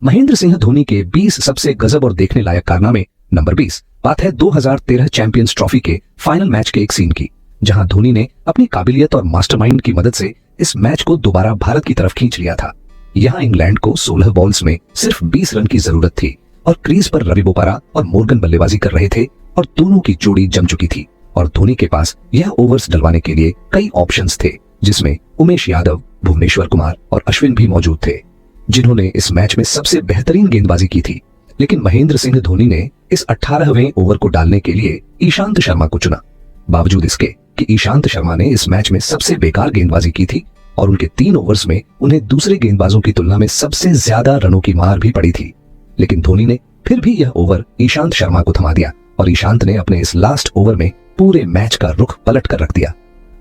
महेंद्र सिंह धोनी के 20 सबसे गजब और देखने लायक कारनामे। नंबर 20, बात है 2013 चैंपियंस ट्रॉफी के फाइनल मैच के एक सीन की, जहां धोनी ने अपनी काबिलियत और मास्टरमाइंड की मदद से इस मैच को दोबारा भारत की तरफ खींच लिया था। यहां इंग्लैंड को 16 बॉल्स में सिर्फ 20 रन की जरूरत थी और क्रीज पर रवि बोपारा और मोर्गन बल्लेबाजी कर रहे थे और दोनों की जोड़ी जम चुकी थी और धोनी के पास यह ओवर्स डलवाने के लिए कई ऑप्शंस थे, जिसमें उमेश यादव, भुवनेश्वर कुमार और अश्विन भी मौजूद थे, जिन्होंने इस मैच में सबसे बेहतरीन गेंदबाजी की थी। लेकिन महेंद्र सिंह धोनी ने इस 18वें ओवर को डालने के लिए ईशांत शर्मा को चुना, बावजूद इसके कि ईशांत शर्मा ने इस मैच में सबसे बेकार गेंदबाजी की थी और उनके 3 ओवर्स में उन्हें दूसरे गेंदबाजों की तुलना में सबसे ज्यादा रनों की मार भी पड़ी थी। लेकिन धोनी ने फिर भी यह ओवर ईशांत शर्मा को थमा दिया और ईशांत ने अपने इस लास्ट ओवर में पूरे मैच का रुख पलट कर रख दिया।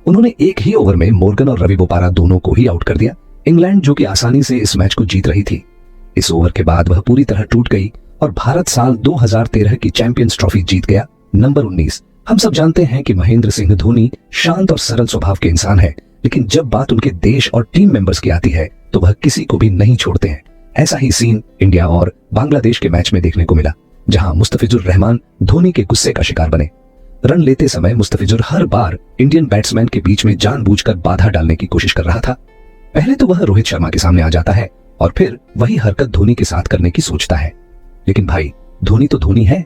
उन्होंने एक ही ओवर में मोर्गन और रवि बोपारा दोनों को ही आउट कर दिया। इंग्लैंड, जो कि आसानी से इस मैच को जीत रही थी, इस ओवर के बाद वह पूरी तरह टूट गई और भारत साल 2013 की चैंपियंस ट्रॉफी जीत गया। नंबर 19, हम सब जानते हैं कि महेंद्र सिंह धोनी शांत और सरल स्वभाव के इंसान है, लेकिन जब बात उनके देश और टीम मेंबर्स की आती है तो वह किसी को भी नहीं छोड़ते हैं। ऐसा ही सीन इंडिया और बांग्लादेश के मैच में देखने को मिला, जहां मुस्तफिजुर रहमान धोनी के गुस्से का शिकार बने। रन लेते समय मुस्तफिजुर हर बार इंडियन बैट्समैन के बीच में जानबूझकर बाधा डालने की कोशिश कर रहा था। पहले तो वह रोहित शर्मा के सामने आ जाता है और फिर वही हरकत धोनी के साथ करने की सोचता है। लेकिन भाई, धोनी तो धोनी है।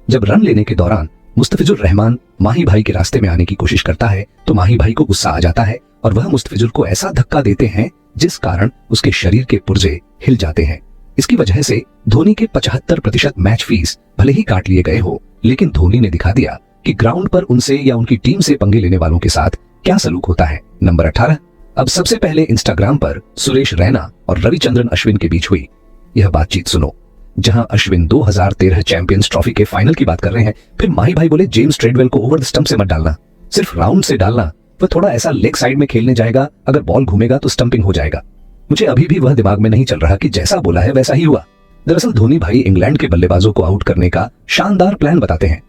जब रन लेने के दौरान मुस्तफिजुर रहमान माही भाई के रास्ते में आने की कोशिश करता है तो माही भाई को गुस्सा आ जाता है और वह मुस्तफिजुर को ऐसा धक्का देते हैं जिस कारण उसके शरीर के पुर्जे हिल जाते हैं। इसकी वजह से धोनी के 75% मैच फीस भले ही काट लिए गए हो, लेकिन धोनी ने दिखा दिया कि ग्राउंड पर उनसे या उनकी टीम से पंगे लेने वालों के साथ क्या सलूक होता है। नंबर 18, अब सबसे पहले इंस्टाग्राम पर सुरेश रैना और रविचंद्रन अश्विन के बीच हुई यह बातचीत सुनो, जहां अश्विन 2013 चैंपियंस ट्रॉफी के फाइनल की बात कर रहे हैं। फिर माही भाई बोले जेम्स ट्रेडवेल को ओवर द स्टंप से मत डालना, सिर्फ राउंड से डालना, वह थोड़ा ऐसा लेग साइड में खेलने जाएगा, अगर बॉल घूमेगा तो स्टंपिंग हो जाएगा। मुझे अभी भी वह दिमाग में नहीं चल रहा कि जैसा बोला है वैसा ही हुआ। दरअसल धोनी भाई इंग्लैंड के बल्लेबाजों को आउट करने का शानदार प्लान बताते हैं,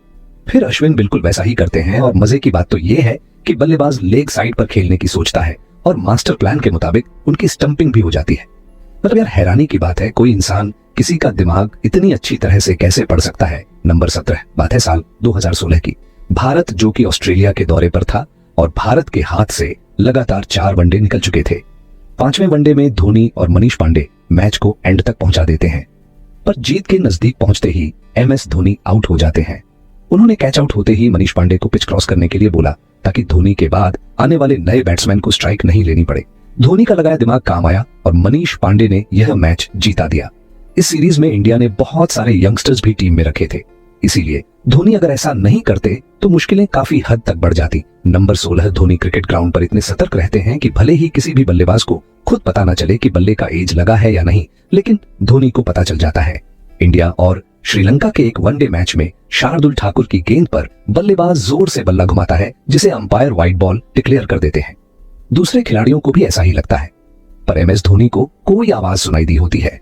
फिर अश्विन बिल्कुल वैसा ही करते हैं और मजे की बात तो यह है कि बल्लेबाज लेग साइड पर खेलने की सोचता है और मास्टर प्लान के मुताबिक उनकी स्टंपिंग भी हो जाती है। मतलब यार, हैरानी की बात है, कोई इंसान किसी का दिमाग इतनी अच्छी तरह से कैसे पढ़ सकता है। नंबर 17, बात है साल 2016 की। भारत, जो कि ऑस्ट्रेलिया के दौरे पर था और भारत के हाथ से लगातार 4 वनडे निकल चुके थे। 5वें वनडे में धोनी और मनीष पांडे मैच को एंड तक पहुंचा देते हैं, पर जीत के नजदीक पहुंचते ही MS धोनी आउट हो जाते हैं। उन्होंने कैच आउट होते ही मनीष पांडे को पिच क्रॉस करने के लिए बोला ताकि धोनी के बाद आने वाले नए बैट्समैन को स्ट्राइक नहीं लेनी पड़े। धोनी का लगाया दिमाग काम आया और मनीष पांडे ने यह मैच जीता दिया। इस सीरीज में इंडिया ने बहुत सारे यंगस्टर्स भी टीम में रखे थे, इसीलिए धोनी अगर ऐसा नहीं करते तो मुश्किलें काफी हद तक बढ़ जाती। नंबर 16, धोनी क्रिकेट ग्राउंड पर इतने सतर्क रहते हैं कि भले ही किसी भी बल्लेबाज को खुद पता न चले कि बल्ले का एज लगा है या नहीं, लेकिन धोनी को पता चल जाता है। इंडिया और श्रीलंका के एक वनडे मैच में शार्दुल ठाकुर की गेंद पर बल्लेबाज जोर से बल्ला घुमाता है, जिसे अंपायर वाइड बॉल डिक्लेयर कर देते हैं। दूसरे खिलाड़ियों को भी ऐसा ही लगता है, पर MS धोनी को कोई आवाज सुनाई दी होती है।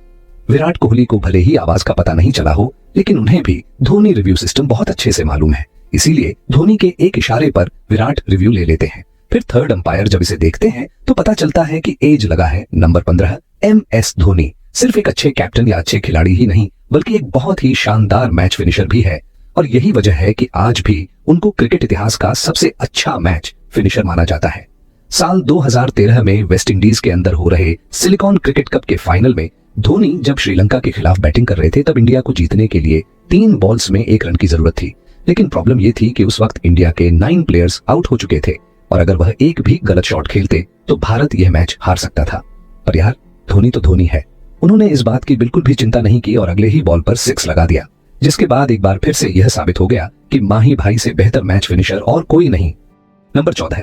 विराट कोहली को भले ही आवाज का पता नहीं चला हो, लेकिन उन्हें भी धोनी रिव्यू सिस्टम बहुत अच्छे से मालूम है, इसीलिए धोनी के एक इशारे पर विराट रिव्यू ले लेते हैं। फिर थर्ड अंपायर जब इसे देखते हैं तो पता चलता है कि एज लगा है। नंबर 15, MS धोनी सिर्फ एक अच्छे कैप्टन या अच्छे खिलाड़ी ही नहीं, बल्कि एक बहुत ही शानदार मैच फिनिशर भी है और यही वजह है कि आज भी उनको क्रिकेट इतिहास का सबसे अच्छा मैच फिनिशर माना जाता है। साल 2013 में वेस्ट इंडीज के अंदर हो रहे सिलिकॉन क्रिकेट कप के फाइनल में धोनी जब श्रीलंका के खिलाफ बैटिंग कर रहे थे, तब इंडिया को जीतने के लिए 3 बॉल्स में 1 रन की जरूरत थी। लेकिन प्रॉब्लम यह थी कि उस वक्त इंडिया के 9 प्लेयर्स आउट हो चुके थे और अगर वह एक भी गलत शॉट खेलते तो भारत यह मैच हार सकता था। पर यार, धोनी तो धोनी है, उन्होंने इस बात की बिल्कुल भी चिंता नहीं की और अगले ही बॉल पर 6 लगा दिया, जिसके बाद एक बार फिर से यह साबित हो गया कि माही भाई से बेहतर मैच फिनिशर और कोई नहीं। नंबर 14,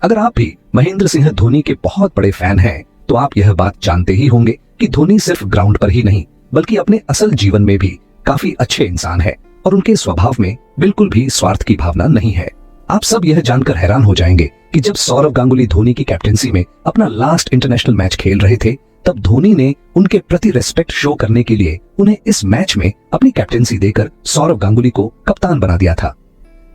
अगर आप भी महेंद्र सिंह धोनी के बहुत बड़े फैन हैं तो आप यह बात जानते ही होंगे कि धोनी सिर्फ ग्राउंड पर ही नहीं, बल्कि अपने असल जीवन में भी काफी अच्छे इंसान है और उनके स्वभाव में बिल्कुल भी स्वार्थ की भावना नहीं है। आप सब यह जानकर हैरान हो जाएंगे कि जब सौरव गांगुली धोनी की कैप्टेंसी में अपना लास्ट इंटरनेशनल मैच खेल रहे थे, तब धोनी ने उनके प्रति रेस्पेक्ट शो करने के लिए उन्हें इस मैच में अपनी कैप्टेंसी देकर सौरव गांगुली को कप्तान बना दिया था,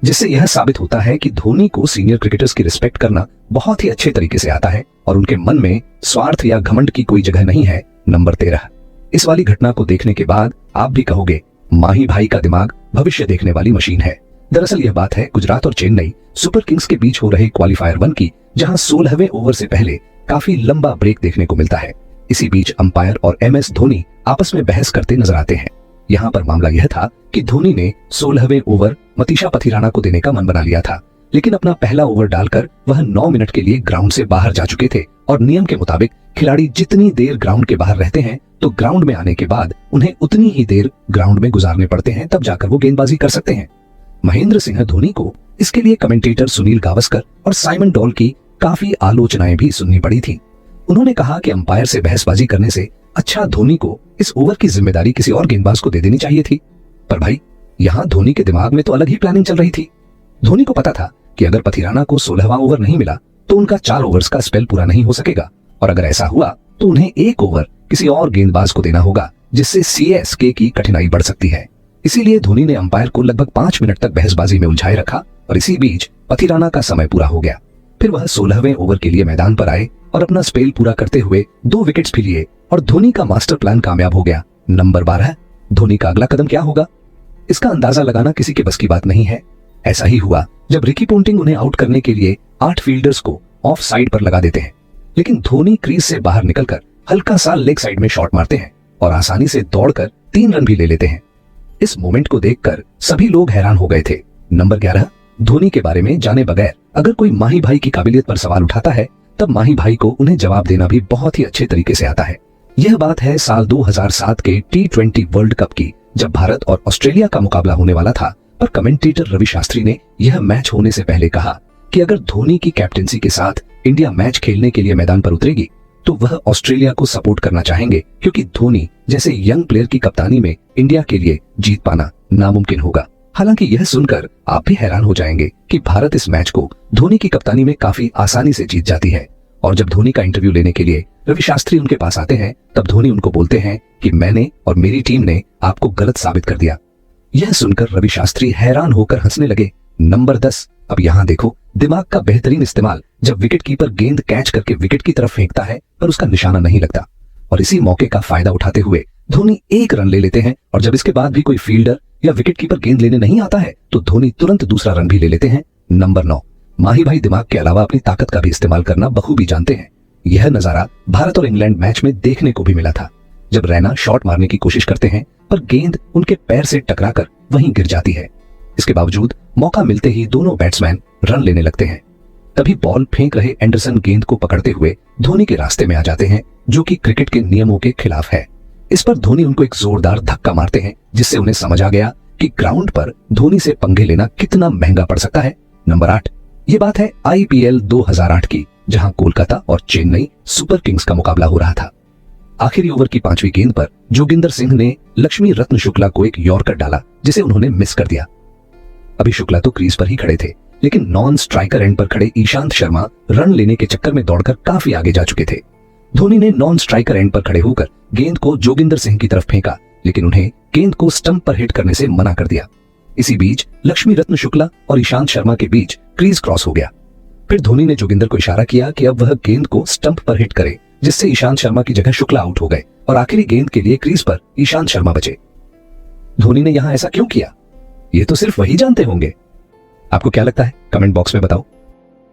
जिससे यह साबित होता है कि धोनी को सीनियर क्रिकेटर्स की रिस्पेक्ट करना बहुत ही अच्छे तरीके से आता है और उनके मन में स्वार्थ या घमंड की कोई जगह नहीं है। नंबर 13, इस वाली घटना को देखने के बाद आप भी कहोगे माही भाई का दिमाग भविष्य देखने वाली मशीन है। दरअसल यह बात है गुजरात और चेन्नई सुपर किंग्स के बीच हो रहे क्वालिफायर 1 की, जहां 16वें ओवर से पहले काफी लंबा ब्रेक देखने को मिलता है। इसी बीच अंपायर और MS धोनी आपस में बहस करते नजर आते हैं। यहाँ पर मामला यह था कि धोनी ने 16वें ओवर मतीशा पथिराना को देने का मन बना लिया था, लेकिन अपना पहला ओवर डालकर वह 9 मिनट के लिए ग्राउंड से बाहर जा चुके थे और नियम के मुताबिक खिलाड़ी जितनी देर ग्राउंड के बाहर रहते हैं तो ग्राउंड में आने के बाद उन्हें उतनी ही देर ग्राउंड में गुजारने पड़ते हैं, तब जाकर वो गेंदबाजी कर सकते हैं। महेंद्र सिंह धोनी को इसके लिए कमेंटेटर सुनील गावस्कर और साइमन डॉल की काफी आलोचनाएं भी सुननी पड़ी थी। उन्होंने कहा कि अंपायर से बहसबाजी करने से अच्छा धोनी को इस ओवर की जिम्मेदारी किसी और गेंदबाज को दे देनी चाहिए थी। पर भाई, यहाँ धोनी के दिमाग में तो अलग ही प्लानिंग चल रही थी। धोनी को पता था कि अगर पथिराना को 16वां ओवर नहीं मिला तो उनका 4 ओवर्स का स्पेल पूरा नहीं हो सकेगा, और अगर ऐसा हुआ तो उन्हें 1 ओवर किसी और गेंदबाज को देना होगा, जिससे CSK की कठिनाई बढ़ सकती है। इसीलिए धोनी ने अंपायर को लगभग 5 मिनट तक बहसबाजी में उलझाए रखा और इसी बीच पथिराना का समय पूरा हो गया। फिर वह 16वें ओवर के लिए मैदान पर आए और अपना स्पेल पूरा करते हुए 2 विकेट्स भी लिए और धोनी का मास्टर प्लान कामयाब हो गया। नंबर 12, धोनी का अगला कदम क्या होगा? इसका अंदाजा लगाना किसी के बस की बात नहीं है। ऐसा ही हुआ जब रिकी पोंटिंग उन्हें आउट करने के लिए 8 फील्डर्स को ऑफ साइड पर लगा देते हैं, लेकिन धोनी क्रीज से बाहर निकलकर हल्का सा लेग साइड में शॉट मारते हैं और आसानी से दौड़कर 3 रन भी ले लेते हैं। इस मोमेंट को देखकर सभी लोग हैरान हो गए थे। नंबर 11, धोनी के बारे में जाने बगैर अगर कोई माही भाई की काबिलियत पर सवाल उठाता है तब माही भाई को उन्हें जवाब देना भी बहुत ही अच्छे तरीके से आता है। यह बात है साल 2007 के T20 वर्ल्ड कप की, जब भारत और ऑस्ट्रेलिया का मुकाबला होने वाला था। पर कमेंटेटर रवि शास्त्री ने यह मैच होने से पहले कहा कि अगर धोनी की कैप्टेंसी के साथ इंडिया मैच खेलने के लिए मैदान पर उतरेगी तो वह ऑस्ट्रेलिया को सपोर्ट करना चाहेंगे, क्योंकि धोनी जैसे यंग प्लेयर की कप्तानी में इंडिया के लिए जीत पाना नामुमकिन होगा। हालांकि यह सुनकर आप भी हैरान हो जाएंगे कि भारत इस मैच को धोनी की कप्तानी में काफी आसानी से जीत जाती है। और जब धोनी का इंटरव्यू लेने के लिए रवि शास्त्री उनके पास आते हैं तब धोनी उनको बोलते हैं कि मैंने और मेरी टीम ने आपको गलत साबित कर दिया। यह सुनकर रवि शास्त्री हैरान होकर हंसने लगे। नंबर 10, अब यहाँ देखो दिमाग का बेहतरीन इस्तेमाल, जब विकेट कीपर गेंद कैच करके विकेट की तरफ फेंकता है पर उसका निशाना नहीं लगता, और इसी मौके का फायदा उठाते हुए धोनी 1 रन ले लेते हैं। और जब इसके बाद भी कोई फील्डर या विकेट कीपर गेंद लेने नहीं आता है तो धोनी तुरंत दूसरा रन भी ले लेते हैं। नंबर 9, माही भाई दिमाग के अलावा अपनी ताकत का भी इस्तेमाल करना बखूबी जानते हैं। यह नजारा भारत और इंग्लैंड मैच में देखने को भी मिला था, जब रैना शॉट मारने की कोशिश करते हैं पर गेंद उनके पैर से टकराकर वहीं गिर जाती है। इसके बावजूद मौका मिलते ही दोनों बैट्समैन रन लेने लगते हैं। तभी बॉल फेंक रहे एंडरसन गेंद को पकड़ते हुए धोनी के रास्ते में आ जाते हैं, जो कि क्रिकेट के नियमों के खिलाफ है। इस पर धोनी उनको एक जोरदार धक्का मारते हैं, जिससे उन्हें समझ आ गया कि ग्राउंड पर धोनी से पंगे लेना कितना महंगा पड़ सकता है। नंबर 8, ये बात है IPL 2008 की, जहां कोलकाता और चेन्नई सुपर किंग्स का मुकाबला हो रहा था। आखिरी ओवर की 5वीं गेंद पर जोगिंदर सिंह ने लक्ष्मी रत्न शुक्ला को एक यॉर्कर डाला, जिसे उन्होंने मिस कर दिया। अभी शुक्ला तो क्रीज पर ही खड़े थे, लेकिन नॉन स्ट्राइकर एंड पर खड़े ईशांत शर्मा रन लेने के चक्कर में दौड़कर काफी आगे जा चुके थे। धोनी ने नॉन स्ट्राइकर एंड पर खड़े होकर गेंद को जोगिंदर सिंह की तरफ फेंका, लेकिन उन्हें गेंद को स्टंप पर हिट करने से मना कर दिया। इसी बीच लक्ष्मी रत्न शुक्ला और ईशांत शर्मा के बीच क्रीज क्रॉस हो गया। फिर धोनी ने जोगिंदर को इशारा किया कि अब वह गेंद को स्टंप पर हिट करे, जिससे ईशांत शर्मा की जगह शुक्ला आउट हो गए और आखिरी गेंद के लिए क्रीज पर ईशांत शर्मा बचे। धोनी ने यहां ऐसा क्यों किया, ये तो सिर्फ वही जानते होंगे। आपको क्या लगता है, कमेंट बॉक्स में बताओ।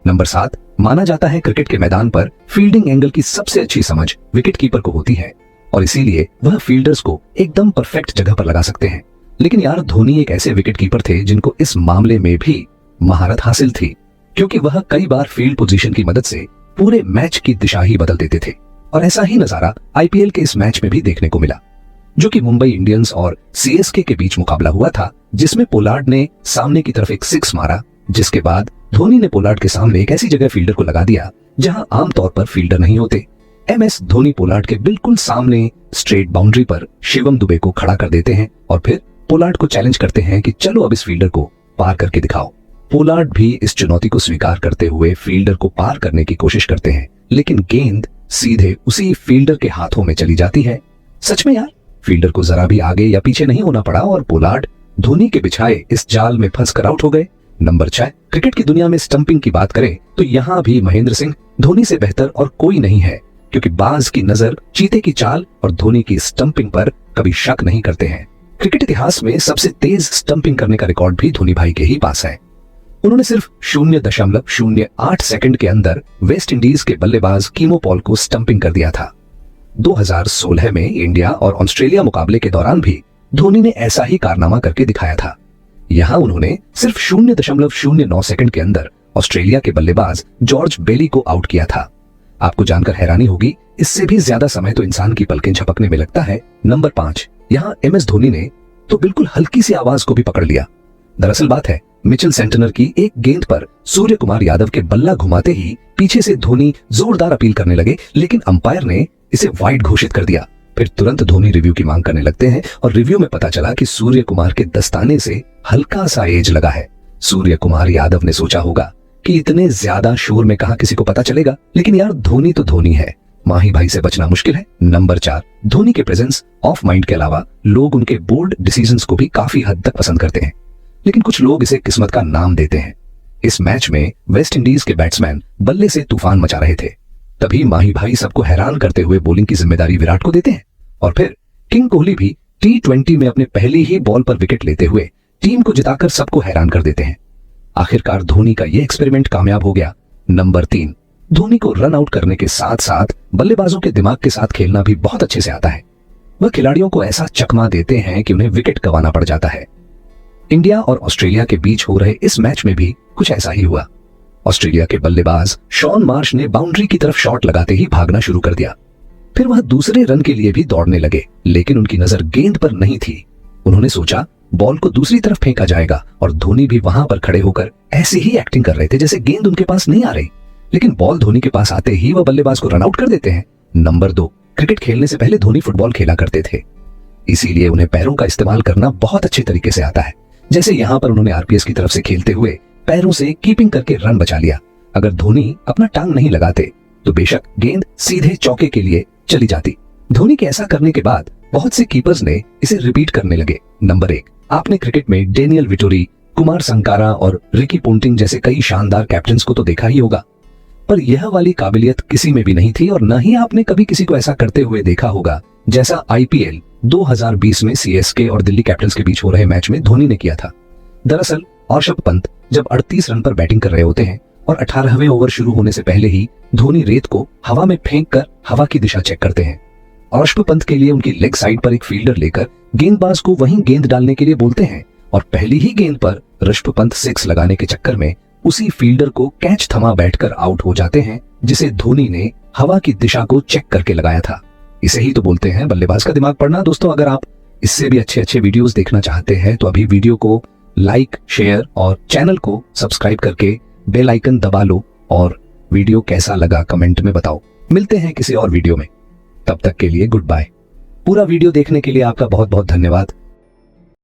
नंबर 7, माना जाता है क्रिकेट के मैदान पर फील्डिंग एंगल की सबसे अच्छी समझ विकेट कीपर को होती है, और इसीलिए वह फील्डर्स को एकदम परफेक्ट जगह पर लगा सकते हैं। लेकिन यार, धोनी एक ऐसे विकेट कीपर थे जिनको इस मामले में भी महारत हासिल थी, क्योंकि वह कई बार फील्ड पोजीशन की मदद से पूरे मैच की दिशा ही बदल देते थे। और ऐसा ही नजारा IPL के इस मैच में भी देखने को मिला, जो कि मुंबई इंडियंस और CSK के बीच मुकाबला हुआ था, जिसमें पोलार्ड ने सामने की तरफ एक 6 मारा, जिसके बाद धोनी ने पोलार्ड के सामने एक ऐसी जगह फील्डर को लगा दिया जहां आमतौर पर फील्डर नहीं होते। MS धोनी पोलार्ड के बिल्कुल सामने स्ट्रेट बाउंड्री पर शिवम दुबे को खड़ा कर देते हैं और फिर पोलार्ड को चैलेंज करते हैं कि चलो अब इस फील्डर को पार करके दिखाओ। पोलार्ड भी इस चुनौती को स्वीकार करते हुए फील्डर को पार करने की कोशिश करते हैं, लेकिन गेंद सीधे उसी फील्डर के हाथों में चली जाती है। सच में यार, फील्डर को जरा भी आगे या पीछे नहीं होना पड़ा और पोलार्ड धोनी के बिछाए इस जाल में फंसकर आउट हो गए। नंबर 6, क्रिकेट की दुनिया में स्टंपिंग की बात करें तो यहाँ भी महेंद्र सिंह धोनी से बेहतर और कोई नहीं है। क्योंकि बाज की नजर, चीते की चाल और धोनी की स्टंपिंग पर कभी शक नहीं करते हैं। क्रिकेट इतिहास में सबसे तेज स्टंपिंग करने का रिकॉर्ड भी धोनी भाई के ही पास है। उन्होंने सिर्फ 0.08 सेकंड के अंदर वेस्ट इंडीज के बल्लेबाज कीमो पॉल को स्टंपिंग कर दिया था। 2016 में इंडिया और ऑस्ट्रेलिया मुकाबले के दौरान भी धोनी ने ऐसा ही कारनामा करके दिखाया था। यहां उन्होंने सिर्फ 0.09 सेकंड के अंदर ऑस्ट्रेलिया के बल्लेबाज जॉर्ज बेली को आउट किया था। आपको जानकर हैरानी होगी, इससे भी ज्यादा समय तो इंसान की पलकें झपकने में लगता है। नंबर 5, यहाँ MS धोनी ने तो बिल्कुल हल्की सी आवाज को भी पकड़ लिया। दरअसल बात है मिचेल सेंटनर की एक गेंद पर सूर्य कुमार यादव के बल्ला घुमाते ही पीछे से धोनी जोरदार अपील करने लगे, लेकिन अंपायर ने इसे वाइड घोषित कर दिया। फिर तुरंत धोनी रिव्यू की मांग करने लगते हैं और रिव्यू में पता चला कि सूर्य कुमार के दस्ताने से हल्का सा एज लगा है। सूर्य कुमार यादव ने सोचा होगा कि इतने ज्यादा शोर में कहां किसी को पता चलेगा, लेकिन यार धोनी तो धोनी है, माही भाई से बचना मुश्किल है। नंबर 4, धोनी के प्रेजेंस ऑफ माइंड के अलावा लोग उनके बोल्ड डिसीजंस को भी काफी हद तक पसंद करते हैं, लेकिन कुछ लोग इसे किस्मत का नाम देते हैं। इस मैच में वेस्ट इंडीज के बैट्समैन बल्ले से तूफान मचा रहे थे, तभी माही भाई सबको हैरान करते हुए बॉलिंग की जिम्मेदारी विराट को देते हैं और फिर किंग कोहली भी T20 में अपने पहली ही बॉल पर विकेट लेते हुए टीम को जिताकर सबको हैरान कर देते हैं। आखिरकार धोनी का यह एक्सपेरिमेंट कामयाब हो गया। नंबर 3, धोनी को रन आउट करने के साथ साथ बल्लेबाजों के दिमाग के साथ खेलना भी बहुत अच्छे से आता है। वह खिलाड़ियों को ऐसा चकमा देते हैं कि उन्हें विकेट गंवाना पड़ जाता है। इंडिया और ऑस्ट्रेलिया के बीच हो रहे इस मैच में भी कुछ ऐसा ही हुआ। ऑस्ट्रेलिया के बल्लेबाज शॉन मार्श ने बाउंड्री की तरफ शॉट लगाते ही भागना शुरू कर दिया। फिर वह दूसरे रन के लिए भी दौड़ने लगे, लेकिन उनकी नजर गेंद पर नहीं थी। उन्होंने सोचा बॉल को दूसरी तरफ फेंका जाएगा और धोनी भी वहां पर खड़े होकर ऐसी ही एक्टिंग कर रहे थे जैसे गेंद उनके पास नहीं आ रही, लेकिन बॉल धोनी के पास आते ही वह बल्लेबाज को रन आउट कर देते हैं। नंबर 2, क्रिकेट खेलने से पहले धोनी फुटबॉल खेला करते थे, इसीलिए उन्हें पैरों का इस्तेमाल करना बहुत अच्छे तरीके से आता है। जैसे यहाँ पर उन्होंने RPS की तरफ से खेलते हुए पैरों से कीपिंग करके रन बचा लिया। अगर धोनी अपना टांग नहीं लगाते तो बेशक गेंद सीधे चौके के लिए चली जाती। धोनी के ऐसा करने के बाद बहुत से कीपर्स ने इसे रिपीट करने लगे। नंबर 1, आपने क्रिकेट में डेनियल विटोरी, कुमार संकारा और रिकी पोंटिंग जैसे कई शानदार कैप्टन्स को तो देखा ही होगा, पर यह वाली काबिलियत किसी में भी नहीं थी और न ही आपने कभी किसी को ऐसा करते हुए देखा होगा जैसा IPL 2020 में CSK और दिल्ली कैपिटल्स के बीच हो रहे मैच में धोनी ने किया था। दरअसल ऋषभ पंत जब 38 रन पर बैटिंग कर रहे होते हैं और 18वें ओवर शुरू होने से पहले ही धोनी रेत को हवा में फेंककर हवा की दिशा चेक करते हैं। ऋषभ पंत के लिए उनकी लेग साइड पर एक फील्डर लेकर गेंदबाज को वहीं गेंद डालने के लिए बोलते हैं और पहली ही गेंद पर ऋषभ पंत 6 लगाने के चक्कर में उसी फील्डर को कैच थमा बैठकर आउट हो जाते हैं, जिसे धोनी ने हवा की दिशा को चेक करके लगाया था। इसे ही तो बोलते हैं बल्लेबाज का दिमाग पढ़ना। दोस्तों, अगर आप इससे भी अच्छे अच्छे वीडियोस देखना चाहते हैं तो अभी वीडियो को लाइक, शेयर और चैनल को सब्सक्राइब करके बेल आइकन दबा लो और वीडियो कैसा लगा कमेंट में बताओ। मिलते हैं किसी और वीडियो में, तब तक के लिए गुड बाय। पूरा वीडियो देखने के लिए आपका बहुत बहुत धन्यवाद।